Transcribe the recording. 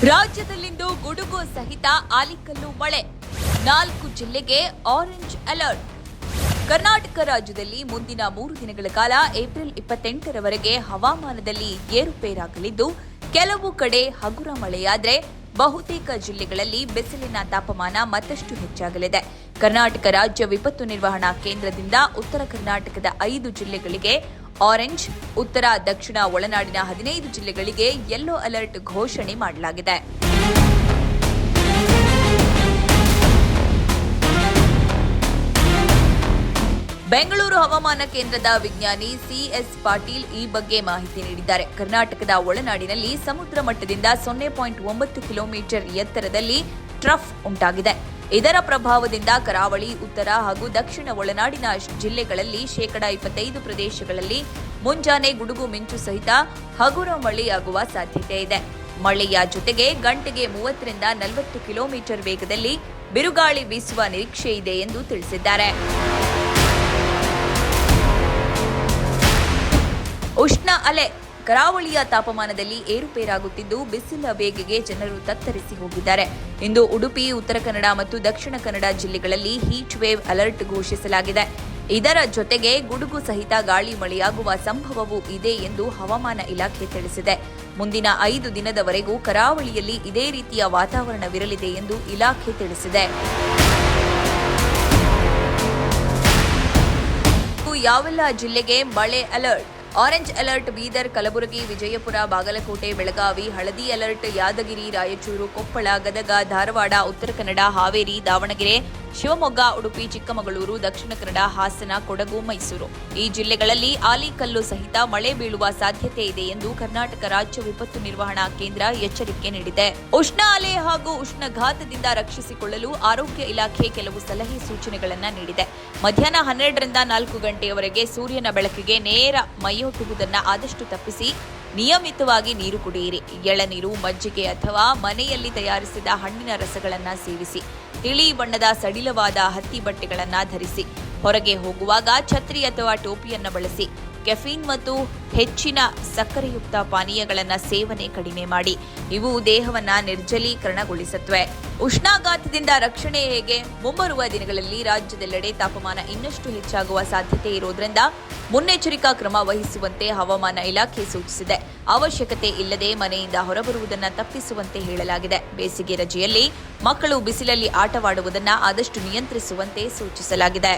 ರಾಜ್ಯದಲ್ಲಿಂದು ಗುಡುಗು ಸಹಿತ ಆಲಿಕಲ್ಲು ಮಳೆ, 4 ಜಿಲ್ಲೆಗೆ ಆರೆಂಜ್ ಅಲರ್ಟ್. ಕರ್ನಾಟಕ ರಾಜ್ಯದಲ್ಲಿ ಮುಂದಿನ 3 ದಿನಗಳ ಕಾಲ ಏಪ್ರಿಲ್ 28ರವರೆಗೆ ಹವಾಮಾನದಲ್ಲಿ ಏರುಪೇರಾಗಲಿದ್ದು, ಕೆಲವು ಕಡೆ ಹಗುರ ಮಳೆಯಾದರೆ ಬಹುತೇಕ ಜಿಲ್ಲೆಗಳಲ್ಲಿ ಬಿಸಿಲಿನ ತಾಪಮಾನ ಮತ್ತಷ್ಟು ಹೆಚ್ಚಾಗಲಿದೆ. ಕರ್ನಾಟಕ ರಾಜ್ಯ ವಿಪತ್ತು ನಿರ್ವಹಣಾ ಕೇಂದ್ರದಿಂದ ಉತ್ತರ ಕರ್ನಾಟಕದ 5 ಜಿಲ್ಲೆಗಳಿಗೆ ಆರೆಂಜ್, ಉತ್ತರ ದಕ್ಷಿಣ ಒಳನಾಡಿನ 15 ಜಿಲ್ಲೆಗಳಿಗೆ ಯೆಲ್ಲೋ ಅಲರ್ಟ್ ಘೋಷಣೆ ಮಾಡಲಾಗಿದೆ. ಬೆಂಗಳೂರು ಹವಾಮಾನ ಕೇಂದ್ರದ ವಿಜ್ಞಾನಿ ಸಿಎಸ್ ಪಾಟೀಲ್ ಈ ಬಗ್ಗೆ ಮಾಹಿತಿ ನೀಡಿದ್ದಾರೆ. ಕರ್ನಾಟಕದ ಒಳನಾಡಿನಲ್ಲಿ ಸಮುದ್ರ ಮಟ್ಟದಿಂದ 0.9 ಕಿಲೋಮೀಟರ್ ಎತ್ತರದಲ್ಲಿ ಟ್ರಫ್ ಉಂಟಾಗಿದೆ. ಇದರ ಪ್ರಭಾವದಿಂದ ಕರಾವಳಿ, ಉತ್ತರ ಹಾಗೂ ದಕ್ಷಿಣ ಒಳನಾಡಿನ ಜಿಲ್ಲೆಗಳಲ್ಲಿ 25% ಪ್ರದೇಶಗಳಲ್ಲಿ ಮುಂಜಾನೆ ಗುಡುಗು ಮಿಂಚು ಸಹಿತ ಹಗುರ ಮಳೆಯಾಗುವ ಸಾಧ್ಯತೆ ಇದೆ. ಮಳೆಯ ಜೊತೆಗೆ ಗಂಟೆಗೆ 30 ರಿಂದ 40 ಕಿಲೋಮೀಟರ್ ವೇಗದಲ್ಲಿ ಬಿರುಗಾಳಿ ಬೀಸುವ ನಿರೀಕ್ಷೆ ಇದೆ ಎಂದು ತಿಳಿಸಿದ್ದಾರೆ. ಉಷ್ಣ ಅಲೆ, ಕರಾವಳಿಯ ತಾಪಮಾನದಲ್ಲಿ ಏರುಪೇರಾಗುತ್ತಿದ್ದು ಬಿಸಿಲ ಬೇಗೆಗೆ ಜನರು ತತ್ತರಿಸಿ ಹೋಗಿದ್ದಾರೆ. ಇಂದು ಉಡುಪಿ, ಉತ್ತರ ಕನ್ನಡ ಮತ್ತು ದಕ್ಷಿಣ ಕನ್ನಡ ಜಿಲ್ಲೆಗಳಲ್ಲಿ ಹೀಟ್ ವೇವ್ ಅಲರ್ಟ್ ಘೋಷಿಸಲಾಗಿದೆ. ಇದರ ಜೊತೆಗೆ ಗುಡುಗು ಸಹಿತ ಗಾಳಿ ಮಳೆಯಾಗುವ ಸಂಭವವೂ ಇದೆ ಎಂದು ಹವಾಮಾನ ಇಲಾಖೆ ತಿಳಿಸಿದೆ. ಮುಂದಿನ 5 ದಿನದವರೆಗೂ ಕರಾವಳಿಯಲ್ಲಿ ಇದೇ ರೀತಿಯ ವಾತಾವರಣವಿರಲಿದೆ ಎಂದು ಇಲಾಖೆ ತಿಳಿಸಿದೆ. ಯಾವೆಲ್ಲ ಜಿಲ್ಲೆಗೆ ಮಳೆ alert? Orange alert Bidar, Kalaburagi, Vijayapura, Bagalkot, Belagavi. ಹಳದಿ ಅಲರ್ಟ್ ಯಾದಗಿರಿ, ರಾಯಚೂರು, ಕೊಪ್ಪಳ, ಗದಗ, ಧಾರವಾಡ, ಉತ್ತರ ಕನ್ನಡ, ಹಾವೇರಿ, ದಾವಣಗೆರೆ, ಶಿವಮೊಗ್ಗ, ಉಡುಪಿ, ಚಿಕ್ಕಮಗಳೂರು, ದಕ್ಷಿಣ ಕನ್ನಡ, ಹಾಸನ, ಕೊಡಗು, ಮೈಸೂರು. ಈ ಜಿಲ್ಲೆಗಳಲ್ಲಿ ಆಲಿಕಲ್ಲು ಸಹಿತ ಮಳೆ ಬೀಳುವ ಸಾಧ್ಯತೆ ಇದೆ ಎಂದು ಕರ್ನಾಟಕ ರಾಜ್ಯ ವಿಪತ್ತು ನಿರ್ವಹಣಾ ಕೇಂದ್ರ ಎಚ್ಚರಿಕೆ ನೀಡಿದೆ. ಉಷ್ಣ ಅಲೆ ಹಾಗೂ ಉಷ್ಣಘಾತದಿಂದ ರಕ್ಷಿಸಿಕೊಳ್ಳಲು ಆರೋಗ್ಯ ಇಲಾಖೆ ಕೆಲವು ಸಲಹೆ ಸೂಚನೆಗಳನ್ನು ನೀಡಿದೆ. ಮಧ್ಯಾಹ್ನ 12 ರಿಂದ 4 ಗಂಟೆಯವರೆಗೆ ಸೂರ್ಯನ ಬೆಳಕಿಗೆ ನೇರ ಮೈಯೊಡ್ಡುವುದನ್ನು ಆದಷ್ಟು ತಪ್ಪಿಸಿ ನಿಯಮಿತವಾಗಿ ನೀರು ಕುಡಿಯಿರಿ. ಎಳನೀರು, ಮಜ್ಜಿಗೆ ಅಥವಾ ಮನೆಯಲ್ಲಿ ತಯಾರಿಸಿದ ಹಣ್ಣಿನ ರಸಗಳನ್ನು ಸೇವಿಸಿ. ತಿಳಿ ಬಣ್ಣದ ಸಡಿಲವಾದ ಹತ್ತಿ ಬಟ್ಟೆಗಳನ್ನು ಧರಿಸಿ. ಹೊರಗೆ ಹೋಗುವಾಗ ಛತ್ರಿ ಅಥವಾ ಟೋಪಿಯನ್ನು ಬಳಸಿ. ಕೆಫೀನ್ ಮತ್ತು ಹೆಚ್ಚಿನ ಸಕ್ಕರೆಯುಕ್ತ ಪಾನೀಯಗಳನ್ನು ಸೇವನೆ ಕಡಿಮೆ ಮಾಡಿ. ಇವು ದೇಹವನ್ನು ನಿರ್ಜಲೀಕರಣಗೊಳಿಸುತ್ತವೆ. ಉಷ್ಣಾಘಾತದಿಂದ ರಕ್ಷಣೆ ಹೇಗೆ? ಮುಂಬರುವ ದಿನಗಳಲ್ಲಿ ರಾಜ್ಯದೆಲ್ಲೆಡೆ ತಾಪಮಾನ ಇನ್ನಷ್ಟು ಹೆಚ್ಚಾಗುವ ಸಾಧ್ಯತೆ ಇರುವುದರಿಂದ ಮುನ್ನೆಚ್ಚರಿಕಾ ಕ್ರಮ ವಹಿಸುವಂತೆ ಹವಾಮಾನ ಇಲಾಖೆ ಸೂಚಿಸಿದೆ. ಅವಶ್ಯಕತೆ ಇಲ್ಲದೆ ಮನೆಯಿಂದ ಹೊರಬರುವುದನ್ನು ತಪ್ಪಿಸುವಂತೆ ಹೇಳಲಾಗಿದೆ. ಬೇಸಿಗೆ ರಜೆಯಲ್ಲಿ ಮಕ್ಕಳು ಬಿಸಿಲಲ್ಲಿ ಆಟವಾಡುವುದನ್ನು ಆದಷ್ಟು ನಿಯಂತ್ರಿಸುವಂತೆ ಸೂಚಿಸಲಾಗಿದೆ.